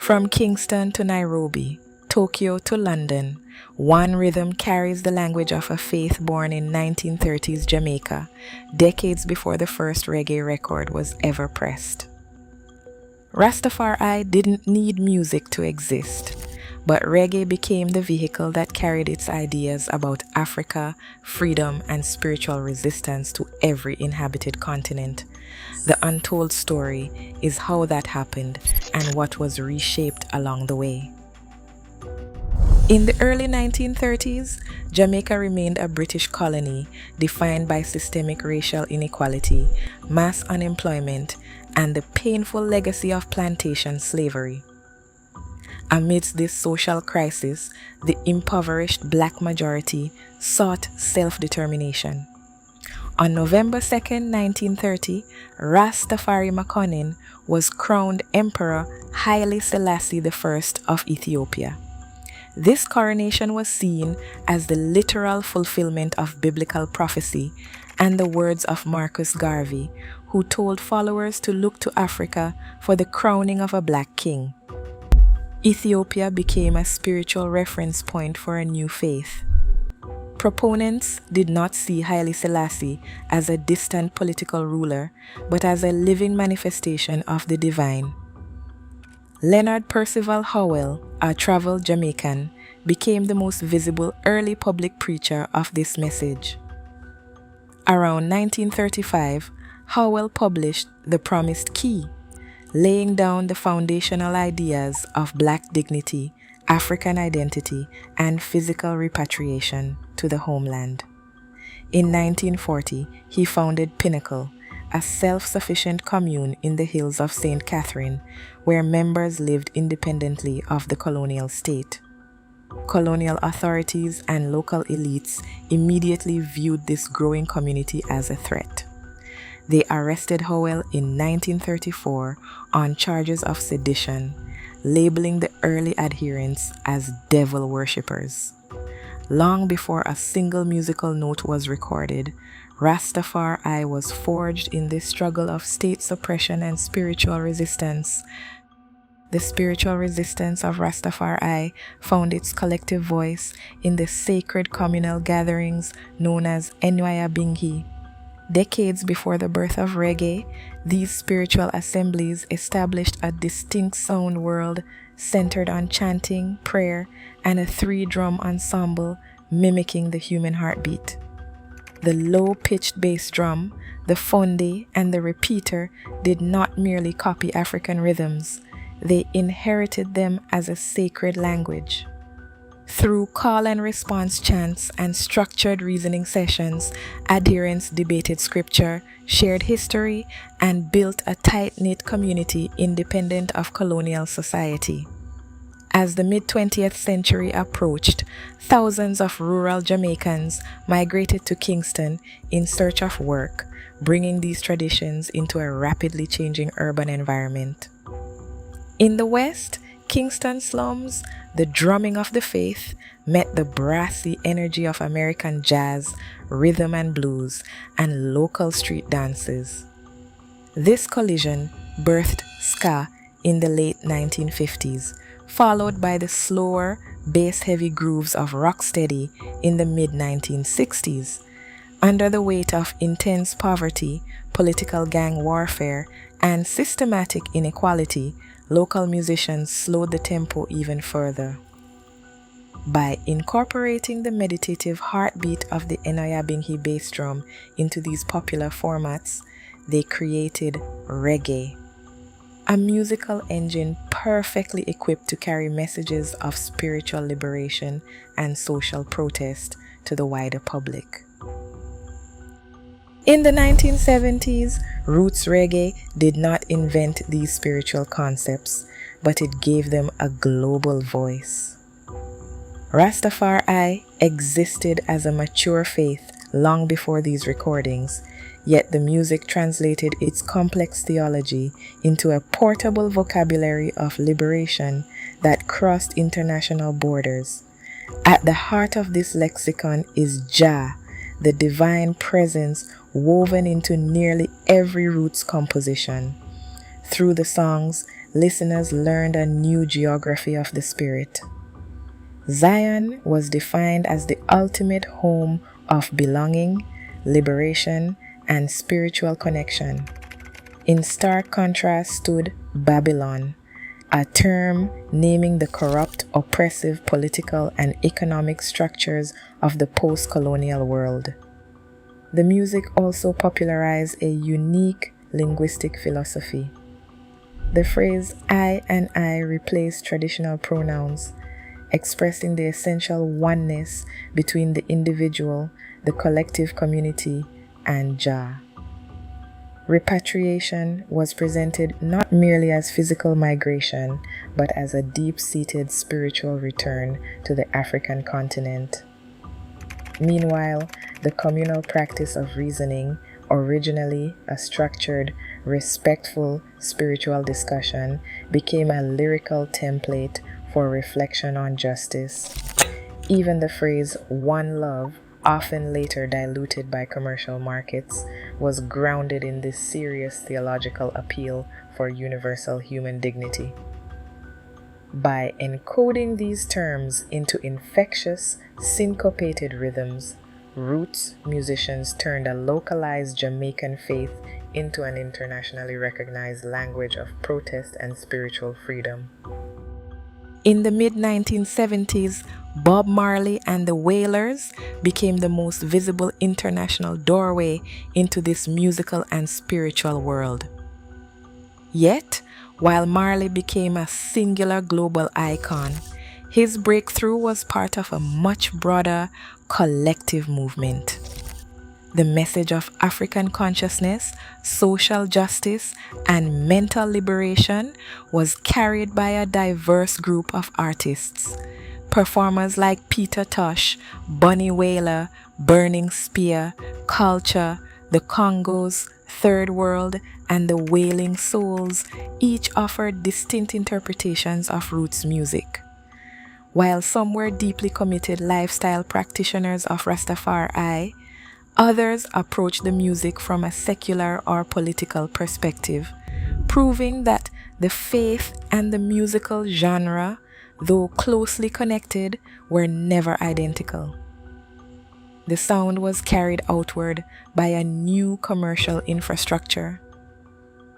From Kingston to Nairobi, Tokyo to London, one rhythm carries the language of a faith born in 1930s Jamaica, decades before the first reggae record was ever pressed. Rastafari didn't need music to exist, but reggae became the vehicle that carried its ideas about Africa, freedom, and spiritual resistance to every inhabited continent. The untold story is how that happened and what was reshaped along the way. In the early 1930s, Jamaica remained a British colony defined by systemic racial inequality, mass unemployment, and the painful legacy of plantation slavery. Amidst this social crisis, the impoverished black majority sought self-determination. On November 2, 1930, Rastafari Makonnen was crowned Emperor Haile Selassie I of Ethiopia. This coronation was seen as the literal fulfillment of biblical prophecy and the words of Marcus Garvey, who told followers to look to Africa for the crowning of a black king. Ethiopia became a spiritual reference point for a new faith. Proponents did not see Haile Selassie as a distant political ruler, but as a living manifestation of the divine. Leonard Percival Howell, a traveled Jamaican, became the most visible early public preacher of this message. Around 1935, Howell published The Promised Key, laying down the foundational ideas of black dignity, African identity, and physical repatriation to the homeland. In 1940, he founded Pinnacle, a self-sufficient commune in the hills of St. Catherine, where members lived independently of the colonial state. Colonial authorities and local elites immediately viewed this growing community as a threat. They arrested Howell in 1934 on charges of sedition, labeling the early adherents as devil worshippers. Long before a single musical note was recorded, Rastafari was forged in this struggle of state suppression and spiritual resistance. The spiritual resistance of Rastafari found its collective voice in the sacred communal gatherings known as Nyabinghi. Decades before the birth of reggae, these spiritual assemblies established a distinct sound world centered on chanting, prayer, and a 3-drum ensemble mimicking the human heartbeat. The low-pitched bass drum, the fonde, and the repeater did not merely copy African rhythms, they inherited them as a sacred language. Through call and response chants and structured reasoning sessions, adherents debated scripture, shared history, and built a tight-knit community independent of colonial society. As the mid-20th century approached, thousands of rural Jamaicans migrated to Kingston in search of work, bringing these traditions into a rapidly changing urban environment. In the West, Kingston slums, the drumming of the faith met the brassy energy of American jazz, rhythm and blues, and local street dances. This collision birthed ska in the late 1950s, followed by the slower, bass-heavy grooves of rocksteady in the mid-1960s. Under the weight of intense poverty, political gang warfare, and systematic inequality, local musicians slowed the tempo even further. By incorporating the meditative heartbeat of the Nyabinghi bass drum into these popular formats, they created reggae, a musical engine perfectly equipped to carry messages of spiritual liberation and social protest to the wider public. In the 1970s, roots reggae did not invent these spiritual concepts, but it gave them a global voice. Rastafari existed as a mature faith long before these recordings, yet the music translated its complex theology into a portable vocabulary of liberation that crossed international borders. At the heart of this lexicon is Jah, the divine presence woven into nearly every roots composition. Through the songs, listeners learned a new geography of the spirit. Zion was defined as the ultimate home of belonging, liberation, and spiritual connection. In stark contrast stood Babylon, a term naming the corrupt, oppressive political and economic structures of the post-colonial world. The music also popularized a unique linguistic philosophy. The phrase I and I replaced traditional pronouns, expressing the essential oneness between the individual, the collective community, and Jah. Repatriation was presented not merely as physical migration, but as a deep-seated spiritual return to the African continent. Meanwhile, the communal practice of reasoning, originally a structured, respectful spiritual discussion, became a lyrical template for reflection on justice. Even the phrase "one love," often later diluted by commercial markets, was grounded in this serious theological appeal for universal human dignity. By encoding these terms into infectious, syncopated rhythms, roots musicians turned a localized Jamaican faith into an internationally recognized language of protest and spiritual freedom. In the mid-1970s, Bob Marley and the Wailers became the most visible international doorway into this musical and spiritual world. Yet, while Marley became a singular global icon, his breakthrough was part of a much broader collective movement. The message of African consciousness, social justice, and mental liberation was carried by a diverse group of artists. Performers like Peter Tosh, Bunny Wailer, Burning Spear, Culture, the Congos, Third World, and the Wailing Souls each offered distinct interpretations of roots music. While some were deeply committed lifestyle practitioners of Rastafari, others approached the music from a secular or political perspective, proving that the faith and the musical genre, though closely connected, were never identical. The sound was carried outward by a new commercial infrastructure.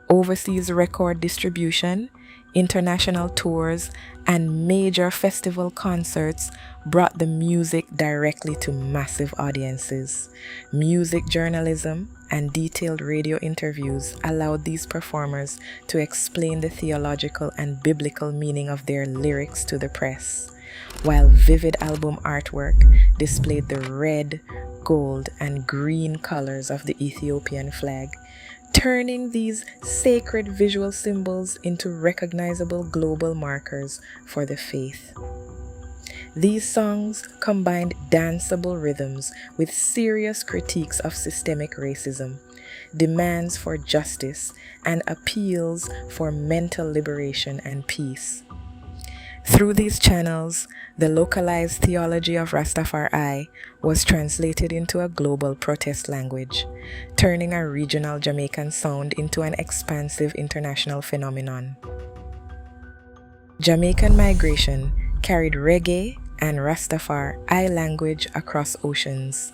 Overseas record distribution, international tours, and major festival concerts brought the music directly to massive audiences. Music journalism and detailed radio interviews allowed these performers to explain the theological and biblical meaning of their lyrics to the press, while vivid album artwork displayed the red, gold, and green colors of the Ethiopian flag, turning these sacred visual symbols into recognizable global markers for the faith. These songs combined danceable rhythms with serious critiques of systemic racism, demands for justice, and appeals for mental liberation and peace. Through these channels, the localized theology of Rastafari was translated into a global protest language, turning a regional Jamaican sound into an expansive international phenomenon. Jamaican migration carried reggae and Rastafari language across oceans,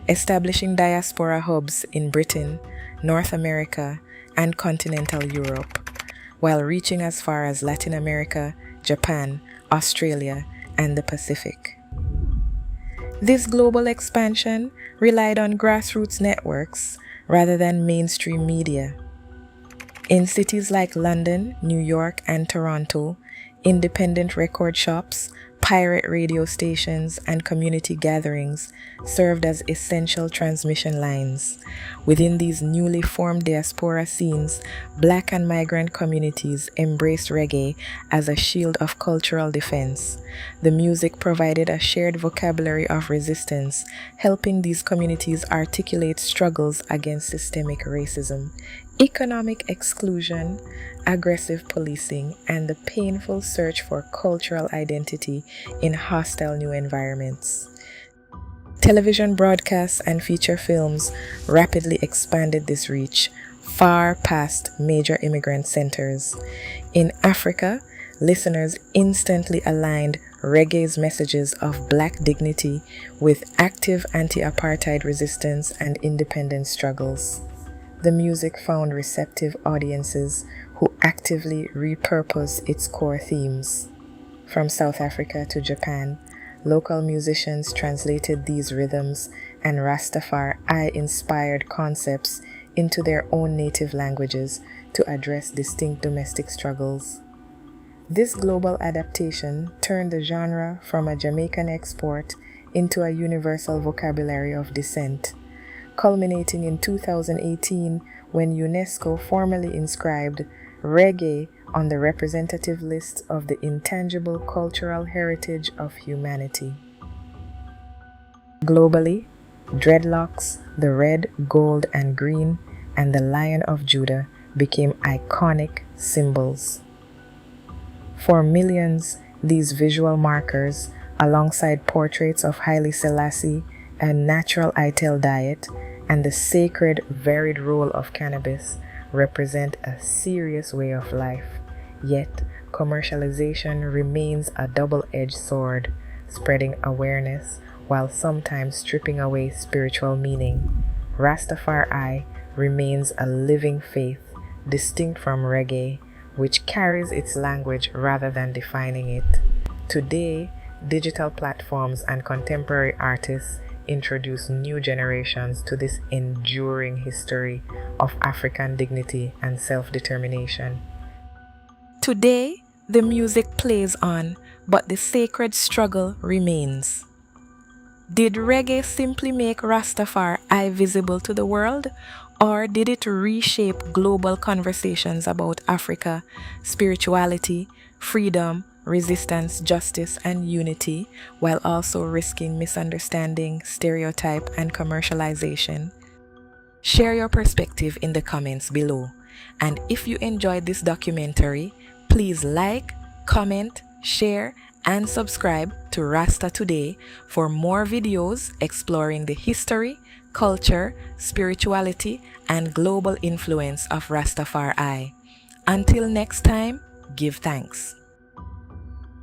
establishing diaspora hubs in Britain, North America, and continental Europe, while reaching as far as Latin America, Japan, Australia, and the Pacific. This global expansion relied on grassroots networks rather than mainstream media. In cities like London, New York, and Toronto, independent record shops, pirate radio stations, and community gatherings served as essential transmission lines. Within these newly formed diaspora scenes, Black and migrant communities embraced reggae as a shield of cultural defense. The music provided a shared vocabulary of resistance, helping these communities articulate struggles against systemic racism, economic exclusion, aggressive policing, and the painful search for cultural identity in hostile new environments. Television broadcasts and feature films rapidly expanded this reach, far past major immigrant centers. In Africa, listeners instantly aligned reggae's messages of black dignity with active anti-apartheid resistance and independence struggles. The music found receptive audiences who actively repurpose its core themes. From South Africa to Japan, local musicians translated these rhythms and Rastafari-inspired concepts into their own native languages to address distinct domestic struggles. This global adaptation turned the genre from a Jamaican export into a universal vocabulary of dissent, culminating in 2018 when UNESCO formally inscribed reggae on the representative list of the intangible cultural heritage of humanity. Globally, dreadlocks, the red, gold, and green, and the Lion of Judah became iconic symbols. For millions, these visual markers, alongside portraits of Haile Selassie, a natural ITEL diet, and the sacred varied role of cannabis, represent a serious way of life. Yet, commercialization remains a double-edged sword, spreading awareness while sometimes stripping away spiritual meaning. Rastafari remains a living faith, distinct from reggae, which carries its language rather than defining it. Today, digital platforms and contemporary artists introduce new generations to this enduring history of African dignity and self-determination. Today, the music plays on, but the sacred struggle remains. Did reggae simply make Rastafari visible to the world, or did it reshape global conversations about Africa, spirituality, freedom, resistance, justice, and unity, while also risking misunderstanding, stereotype, and commercialization? Share your perspective in the comments below. And if you enjoyed this documentary, please like, comment, share, and subscribe to Rasta Today for more videos exploring the history, culture, spirituality, and global influence of Rastafari. Until next time, give thanks.